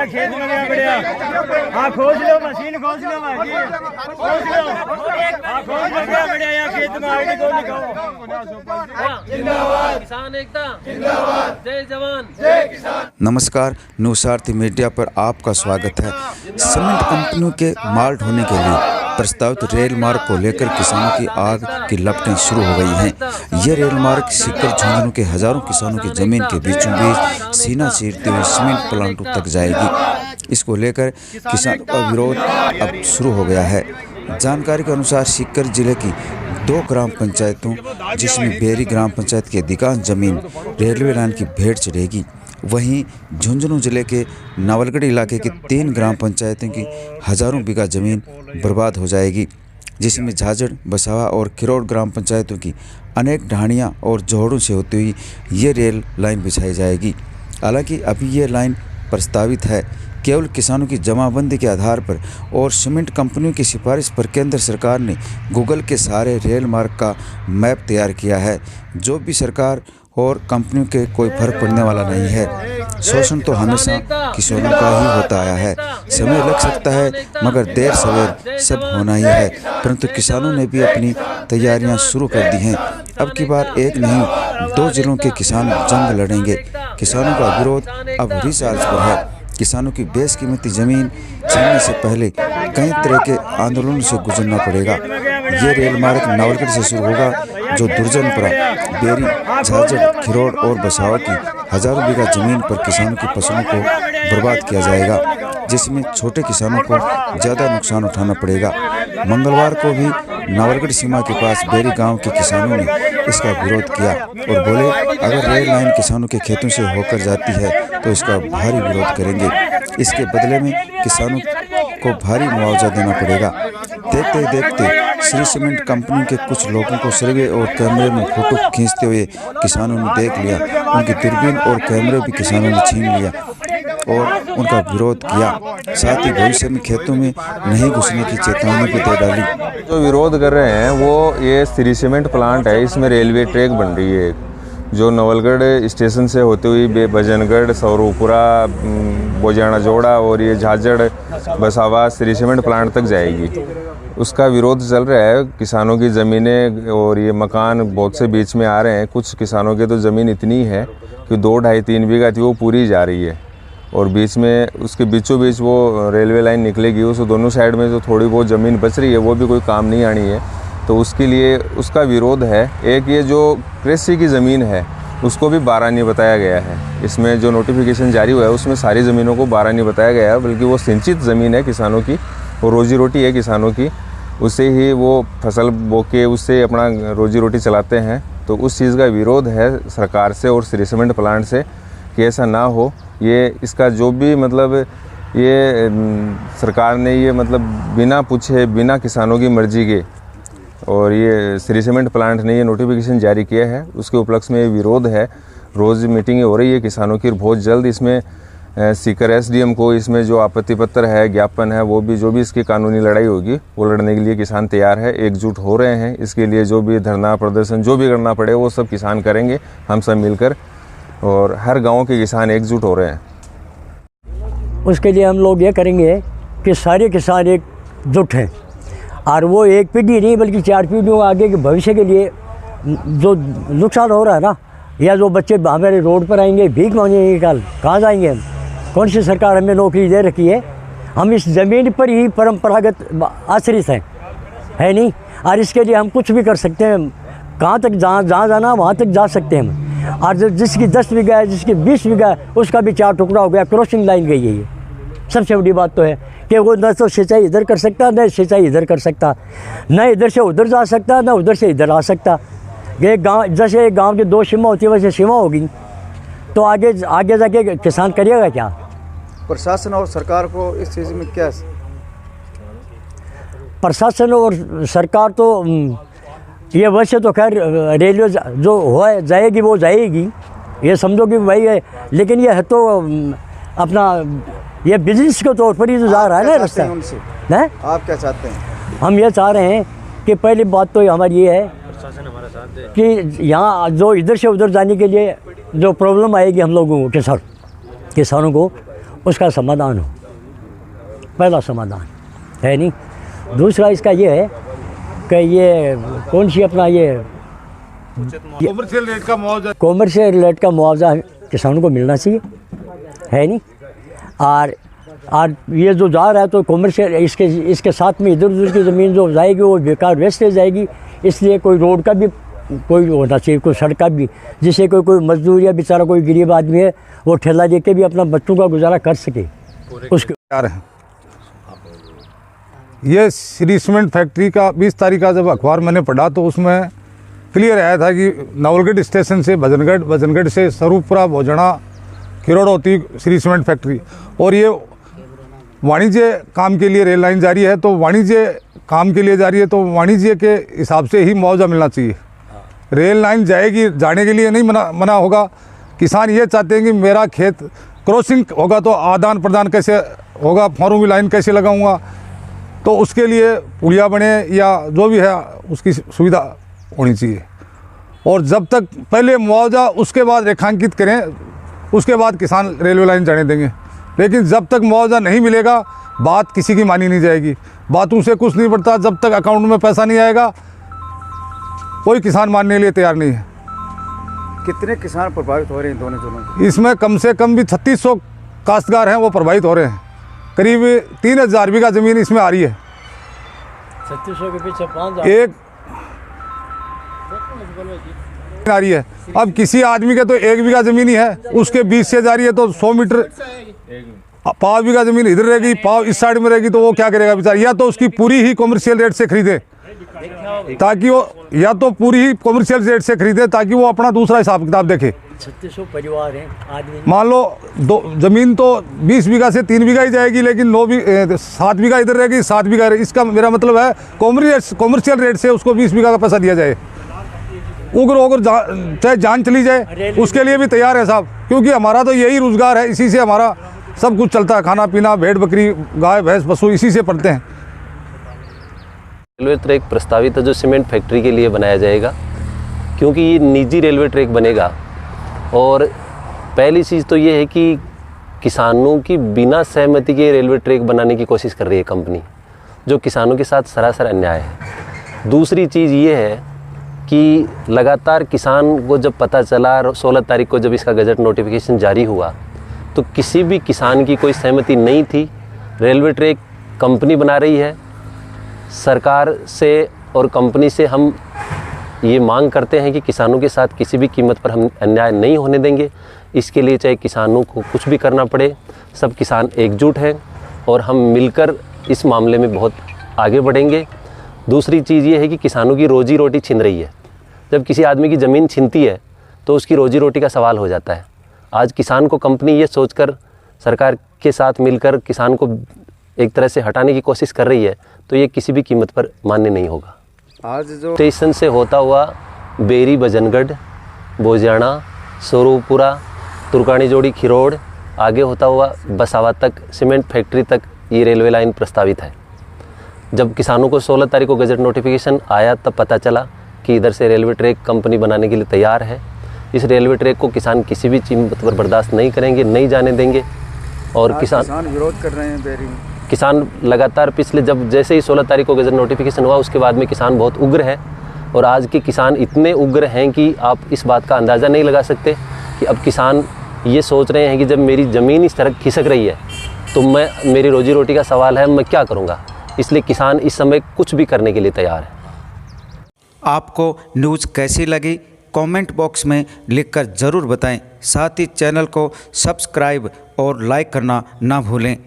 खेत में गया बढ़िया। हाँ खोज लो, मशीन खोज लो, खोज लो। हाँ खोज में गया बढ़िया, यहाँ खेत में आईडी को लिखाओ। जिंदाबाद किसान एकता, जिंदाबाद जय जवान जय किसान। नमस्कार, न्यूज़ मीडिया पर आपका स्वागत है। सीमेंट कंपनियों के माल ढोने के लिए प्रस्तावित रेल मार्ग को लेकर किसानों की आग की लपटें शुरू हो गई हैं। ये रेल मार्ग सीकर झुंझुनू के हजारों किसानों की जमीन के बीचों बीच सीना चीरते हुए सीमेंट प्लांटों तक जाएगी। इसको लेकर किसानों का विरोध अब शुरू हो गया है। जानकारी के अनुसार सीकर जिले की 2 ग्राम पंचायतों, जिसमें बेरी ग्राम पंचायत की अधिकांश जमीन रेलवे लाइन की भेंट चढ़ेगी। वहीं झुंझुनू जिले के नावलगढ़ इलाके की 3 ग्राम पंचायतों की हजारों बीघा जमीन बर्बाद हो जाएगी, जिसमें झाझड़, बसावा और खिरोड़ ग्राम पंचायतों की अनेक ढाणियां और जोहड़ों से होती हुई ये रेल लाइन बिछाई जाएगी। हालांकि अभी ये लाइन प्रस्तावित है, केवल किसानों की जमाबंदी के आधार पर और सीमेंट कंपनियों की सिफारिश पर केंद्र सरकार ने गूगल के सहारे रेल मार्ग का मैप तैयार किया है। जो भी सरकार और कंपनियों के कोई फर्क पड़ने वाला नहीं है। शोषण तो हमेशा किसानों का ही होता आया है। समय लग सकता है, मगर देर सवेर सब होना ही है। परंतु किसानों ने भी अपनी तैयारियां शुरू कर दी हैं। अब की बार एक नहीं 2 जिलों के किसान जंग लड़ेंगे। किसानों का विरोध अब रिचार्ज पर है। किसानों की बेशकीमती जमीन छीनने से पहले कई तरह के आंदोलनों से गुजरना पड़ेगा। ये रेल मार्ग नावलगढ़ से शुरू होगा, जो दुर्जनपुरा, बेरी, झाझड़, खिरोड़ और बसावा की हजारों बीघा जमीन पर किसानों की फसलों को बर्बाद किया जाएगा, जिसमें छोटे किसानों को ज़्यादा नुकसान उठाना पड़ेगा। मंगलवार को भी नावलगढ़ सीमा के पास बेरी गांव के किसानों ने इसका विरोध किया और बोले, अगर रेल लाइन किसानों के खेतों से होकर जाती है तो इसका भारी विरोध करेंगे। इसके बदले में किसानों को भारी मुआवजा देना पड़ेगा। देखते ही देखते श्री सीमेंट कंपनी के कुछ लोगों को सर्वे और कैमरे में फोटो खींचते हुए किसानों ने देख लिया। उनकी दूरबीन और कैमरे भी किसानों ने छीन लिया और उनका विरोध किया। साथ ही भविष्य में खेतों में नहीं घुसने की चेतावनी भी दे डाली। जो विरोध कर रहे हैं वो ये श्री सीमेंट प्लांट है। इसमें रेलवे ट्रैक बन रही है, जो नवलगढ़ स्टेशन से होते हुई भजनगढ़, सौरूपुरा, बोजाना जोड़ा और ये झाझड़, बसावा श्री सीमेंट प्लांट तक जाएगी। उसका विरोध चल रहा है। किसानों की ज़मीनें और ये मकान बहुत से बीच में आ रहे हैं। कुछ किसानों की तो ज़मीन इतनी है कि 2, 2.5, 3 बीघा थी, वो पूरी जा रही है और बीच में उसके बीचों बीच वो रेलवे लाइन निकलेगी। उस दोनों साइड में जो थोड़ी बहुत ज़मीन बच रही है वो भी कोई काम नहीं आनी है, तो उसके लिए उसका विरोध है। एक ये जो कृषि की ज़मीन है उसको भी 12 नहीं बताया गया है। इसमें जो नोटिफिकेशन जारी हुआ है उसमें सारी ज़मीनों को 12 नहीं बताया गया है, बल्कि वो सिंचित ज़मीन है किसानों की, वो रोजी रोटी है किसानों की, उससे ही वो फसल बो के उससे अपना रोजी रोटी चलाते हैं। तो उस चीज़ का विरोध है सरकार से और श्री सीमेंट प्लांट से कि ऐसा ना हो। ये इसका जो भी मतलब ये सरकार ने ये मतलब बिना पूछे, बिना किसानों की मर्जी के और ये श्री सीमेंट प्लांट ने ये नोटिफिकेशन जारी किया है, उसके उपलक्ष्य में ये विरोध है। रोज़ मीटिंगें हो रही है किसानों की। बहुत जल्द इसमें सीकर एसडीएम को इसमें जो आपत्ति पत्र है, ज्ञापन है, वो भी जो भी इसकी कानूनी लड़ाई होगी वो लड़ने के लिए किसान तैयार है, एकजुट हो रहे हैं। इसके लिए जो भी धरना प्रदर्शन जो भी करना पड़े वो सब किसान करेंगे, हम सब मिलकर, और हर गाँव के किसान एकजुट हो रहे हैं। उसके लिए हम लोग ये करेंगे कि सारे किसान एकजुट हैं और वो एक पीढ़ी नहीं बल्कि 4 पीढ़ियों आगे के भविष्य के लिए जो नुकसान हो रहा है ना, या जो बच्चे हमारे रोड पर आएंगे भीख मांगेंगे, कल कहाँ जाएंगे हम? कौन सी सरकार हमें नौकरी दे रखी है? हम इस ज़मीन पर ही परंपरागत आश्रित हैं, है नहीं? और इसके लिए हम कुछ भी कर सकते हैं। कहाँ तक जहाँ जाना वहाँ तक जा सकते हैं हम। और जो जिसकी 10 बीघा है, जिसकी 20 बीघा है, उसका भी 4 टुकड़ा हो गया, क्रॉसिंग लाइन गई है। ये सबसे बड़ी बात तो है कि वो न तो सिंचाई इधर कर सकता, न सिंचाई इधर कर सकता, न इधर से उधर जा सकता, न उधर से इधर आ सकता। ये गांव, जैसे गांव की 2 सीमा होती है वैसे सीमा होगी, तो आगे जाके किसान करेगा क्या? प्रशासन और सरकार को इस चीज़ में क्या? प्रशासन और सरकार तो ये वैसे तो खैर रेलवे जो हो जाएगी वो जाएगी, ये समझो कि वही है, लेकिन ये है तो अपना ये बिजनेस के तौर पर ही तो जा रहा है ना रास्ता। हैं आप क्या चाहते हैं? हम ये चाह रहे हैं कि पहली बात तो हमारी ये है कि यहाँ जो इधर से उधर जाने के लिए जो प्रॉब्लम आएगी हम लोगों को, किसानों को, उसका समाधान हो, पहला समाधान है नहीं। दूसरा इसका ये है कि ये कौन सी अपना ये कॉमर्शियल रेट का मुआवजा किसानों को मिलना चाहिए, है नहीं। और ये जो जा रहा है तो कॉमर्शियल इसके साथ में इधर उधर की ज़मीन जो जाएगी वो बेकार वेस्ट जाएगी। इसलिए कोई रोड का भी कोई होना चाहिए, कोई सड़क का भी, जिससे कोई मजदूर या बेचारा कोई गरीब आदमी है वो ठेला दे के भी अपना बच्चों का गुजारा कर सके। उसके ये श्री सीमेंट फैक्ट्री का 20 तारीख का जब अखबार मैंने पढ़ा तो उसमें क्लियर आया था कि नवलगढ़ स्टेशन से भजनगढ़ से स्वरूपपुरा भोजना खिरोड़ होती श्री सीमेंट फैक्ट्री, और ये वाणिज्य काम के लिए रेल लाइन जारी है, तो वाणिज्य काम के लिए जारी है तो वाणिज्य के हिसाब से ही मुआवजा मिलना चाहिए। रेल लाइन जाएगी, जाने के लिए नहीं मना होगा। किसान ये चाहते हैं कि मेरा खेत क्रॉसिंग होगा तो आदान प्रदान कैसे होगा, फॉर्म लाइन कैसे लगाऊंगा, तो उसके लिए पुलिया बने या जो भी है उसकी सुविधा होनी चाहिए। और जब तक पहले मुआवजा उसके बाद रेखांकित करें, उसके बाद किसान रेलवे लाइन जाने देंगे। लेकिन जब तक मुआवजा नहीं मिलेगा बात किसी की मानी नहीं जाएगी। बातों से कुछ नहीं बढ़ता, जब तक अकाउंट में पैसा नहीं आएगा कोई किसान मानने के लिए तैयार नहीं है। कितने किसान प्रभावित हो रहे हैं दोनों जोनों? इसमें कम से कम भी 3600 काश्तकार हैं वो प्रभावित हो रहे हैं। करीब 3000 बीघा ज़मीन इसमें आ रही है। 3600 के पीछे 5000 एक आ रही है। अब किसी आदमी के तो 1 बीघा ज़मीन ही है, उसके 20 से जा रही है तो 100 मीटर पाव बीघा ज़मीन इधर रहेगी, पाव इस साइड में रहेगी, तो वो क्या करेगा बेचारा? या तो उसकी पूरी ही कॉमर्शियल रेट से खरीदे ताकि वो, या तो पूरी ही कॉमर्शियल रेट से खरीदे ताकि वो अपना दूसरा हिसाब किताब देखे। 3600 परिवार हैं आदमी, मान लो ज़मीन तो 20 बीघा से 3 बीघा ही जाएगी, लेकिन 7 बीघा इधर रहेगी, 7 बीघा। इसका मेरा मतलब है कॉमर्शियल रेट से उसको 20 बीघा का पैसा दिया जाए। उग्र चाहे जान चली जाए उसके लिए भी तैयार है साहब, क्योंकि हमारा तो यही रोजगार है, इसी से हमारा सब कुछ चलता है। खाना पीना, भेड़ बकरी, गाय भैंस पशु, इसी से पलते हैं। रेलवे ट्रैक प्रस्तावित है जो सीमेंट फैक्ट्री के लिए बनाया जाएगा, क्योंकि ये निजी रेलवे ट्रैक बनेगा। और पहली चीज़ तो ये है कि किसानों की बिना सहमति के रेलवे ट्रैक बनाने की कोशिश कर रही है कंपनी, जो किसानों के साथ सरासर अन्याय है। दूसरी चीज़ ये है कि लगातार किसान को जब पता चला, 16 तारीख को जब इसका गजट नोटिफिकेशन जारी हुआ, तो किसी भी किसान की कोई सहमति नहीं थी। रेलवे ट्रैक कंपनी बना रही है। सरकार से और कंपनी से हम ये मांग करते हैं कि किसानों के साथ किसी भी कीमत पर हम अन्याय नहीं होने देंगे। इसके लिए चाहे किसानों को कुछ भी करना पड़े, सब किसान एकजुट हैं और हम मिलकर इस मामले में बहुत आगे बढ़ेंगे। दूसरी चीज़ ये है कि किसानों की रोजी रोटी छिन रही है। जब किसी आदमी की ज़मीन छिनती है तो उसकी रोजी रोटी का सवाल हो जाता है। आज किसान को कंपनी ये सोचकर सरकार के साथ मिलकर किसान को एक तरह से हटाने की कोशिश कर रही है, तो ये किसी भी कीमत पर मान्य नहीं होगा। आज जो स्टेशन से होता हुआ बेरी, भजनगढ़, बोजियाना, स्वरूपपुरा, तुर्कानी जोड़ी, खिरोड़, आगे होता हुआ बसावा तक, सीमेंट फैक्ट्री तक ये रेलवे लाइन प्रस्तावित है। जब किसानों को 16 तारीख को गजट नोटिफिकेशन आया तब पता चला कि इधर से रेलवे ट्रैक कंपनी बनाने के लिए तैयार है। इस रेलवे ट्रैक को किसान किसी भी कीमत पर बर्दाश्त नहीं करेंगे, नहीं जाने देंगे। और किसान विरोध कर रहे हैं बेरी। किसान लगातार पिछले जैसे ही 16 तारीख को गजट नोटिफिकेशन हुआ उसके बाद में किसान बहुत उग्र है। और आज के किसान इतने उग्र हैं कि आप इस बात का अंदाज़ा नहीं लगा सकते कि अब किसान ये सोच रहे हैं कि जब मेरी ज़मीन इस तरह खिसक रही है तो मेरी रोजी रोटी का सवाल है, मैं क्या करूँगा। इसलिए किसान इस समय कुछ भी करने के लिए तैयार है। आपको न्यूज़ कैसी लगी कमेंट बॉक्स में लिखकर ज़रूर बताएं। साथ ही चैनल को सब्सक्राइब और लाइक करना ना भूलें।